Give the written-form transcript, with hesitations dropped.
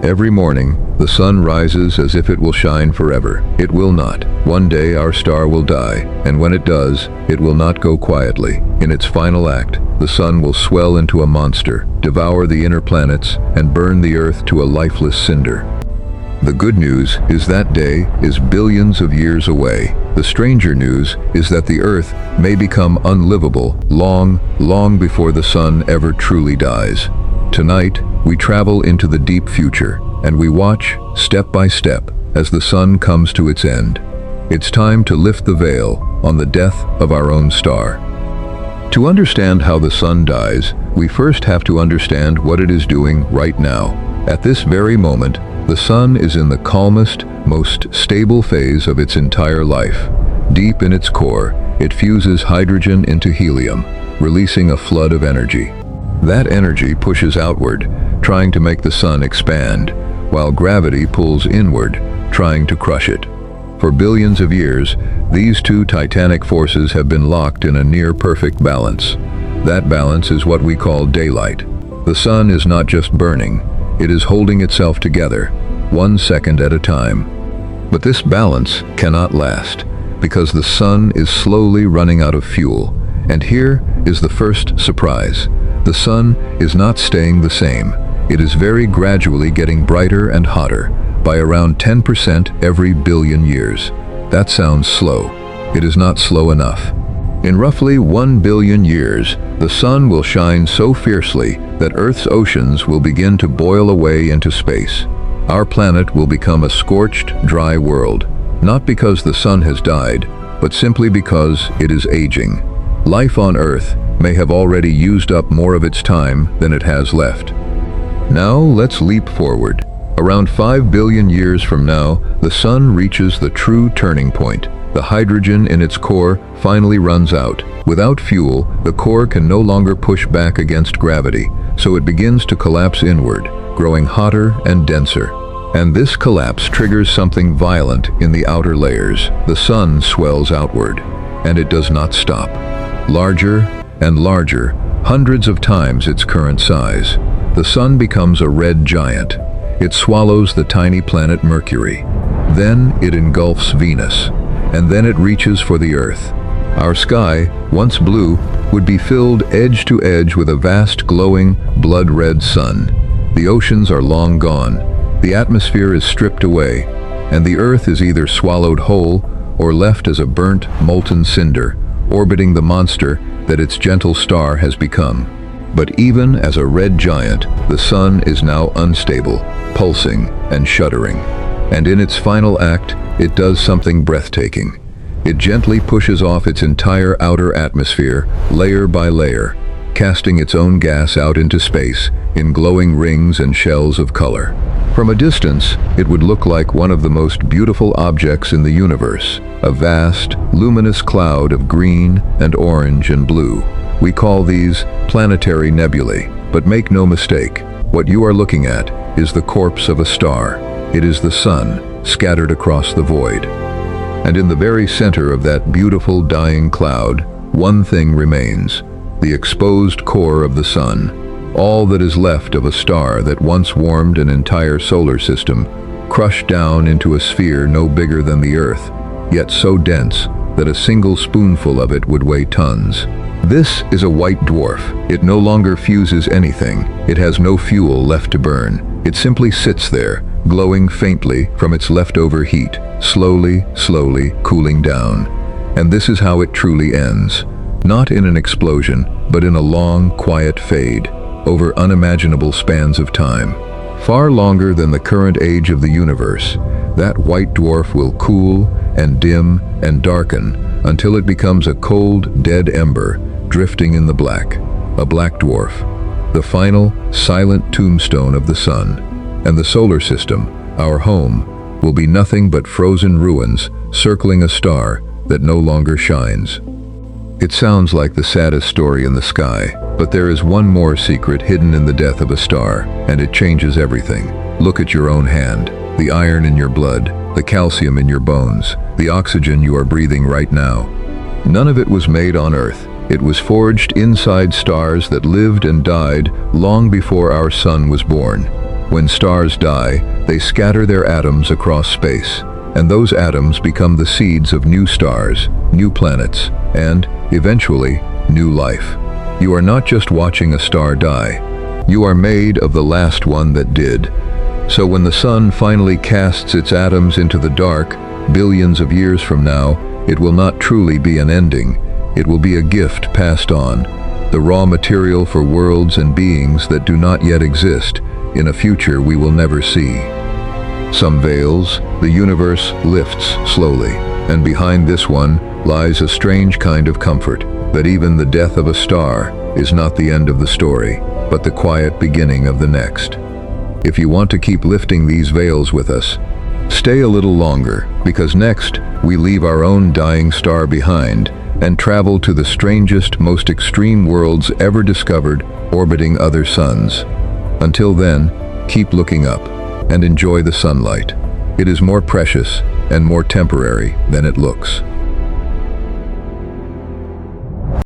Every morning, the sun rises as if it will shine forever. It will not. One day our star will die, and when it does, it will not go quietly. In its final act, the sun will swell into a monster, devour the inner planets, and burn the Earth to a lifeless cinder. The good news is that day is billions of years away. The stranger news is that the Earth may become unlivable long before the sun ever truly dies. Tonight, we travel into the deep future, and we watch, step by step, as the sun comes to its end. It's time to lift the veil on the death of our own star. To understand how the sun dies, we first have to understand what it is doing right now. At this very moment, the sun is in the calmest, most stable phase of its entire life. Deep in its core, it fuses hydrogen into helium, releasing a flood of energy. That energy pushes outward, trying to make the sun expand, while gravity pulls inward, trying to crush it. For billions of years, these two titanic forces have been locked in a near-perfect balance. That balance is what we call daylight. The sun is not just burning, it is holding itself together, 1 second at a time. But this balance cannot last, because the sun is slowly running out of fuel. And here is the first surprise. The sun is not staying the same. It is very gradually getting brighter and hotter, by around 10% every billion years. That sounds slow. It is not slow enough. In roughly 1 billion years, the sun will shine so fiercely that Earth's oceans will begin to boil away into space. Our planet will become a scorched, dry world, not because the sun has died, but simply because it is aging. Life on Earth may have already used up more of its time than it has left. Now let's leap forward. Around 5 billion years from now, the sun reaches the true turning point. The hydrogen in its core finally runs out. Without fuel, the core can no longer push back against gravity, so it begins to collapse inward, growing hotter and denser. And this collapse triggers something violent in the outer layers. The sun swells outward, and it does not stop. Larger and larger, hundreds of times its current size. The sun becomes a red giant. It swallows the tiny planet Mercury. Then it engulfs Venus, and then it reaches for the Earth. Our sky, once blue, would be filled edge to edge with a vast glowing, blood-red sun. The oceans are long gone, the atmosphere is stripped away, and the Earth is either swallowed whole or left as a burnt, molten cinder, orbiting the monster that its gentle star has become. But even as a red giant, the sun is now unstable, pulsing and shuddering. And in its final act, it does something breathtaking. It gently pushes off its entire outer atmosphere, layer by layer, casting its own gas out into space in glowing rings and shells of color. From a distance, it would look like one of the most beautiful objects in the universe, a vast, luminous cloud of green and orange and blue. We call these planetary nebulae, but make no mistake, what you are looking at is the corpse of a star. It is the sun, scattered across the void. And in the very center of that beautiful dying cloud, one thing remains, the exposed core of the sun. All that is left of a star that once warmed an entire solar system, crushed down into a sphere no bigger than the Earth, yet so dense that a single spoonful of it would weigh tons. This is a white dwarf. It no longer fuses anything. It has no fuel left to burn. It simply sits there, glowing faintly from its leftover heat, slowly cooling down. And this is how it truly ends. Not in an explosion, but in a long, quiet fade, over unimaginable spans of time. Far longer than the current age of the universe, that white dwarf will cool and dim and darken until it becomes a cold, dead ember drifting in the black. A black dwarf, the final, silent tombstone of the sun. And the solar system, our home, will be nothing but frozen ruins circling a star that no longer shines. It sounds like the saddest story in the sky, but there is one more secret hidden in the death of a star, and it changes everything. Look at your own hand, the iron in your blood, the calcium in your bones, the oxygen you are breathing right now. None of it was made on Earth. It was forged inside stars that lived and died long before our sun was born. When stars die, they scatter their atoms across space, and those atoms become the seeds of new stars, new planets, and, eventually, new life. You are not just watching a star die. You are made of the last one that did. So when the sun finally casts its atoms into the dark, billions of years from now, it will not truly be an ending. It will be a gift passed on, the raw material for worlds and beings that do not yet exist, in a future we will never see. Some veils, the universe lifts slowly, and behind this one lies a strange kind of comfort, that even the death of a star is not the end of the story, but the quiet beginning of the next. If you want to keep lifting these veils with us, stay a little longer, because next we leave our own dying star behind and travel to the strangest, most extreme worlds ever discovered, orbiting other suns. Until then, keep looking up and enjoy the sunlight. It is more precious and more temporary than it looks.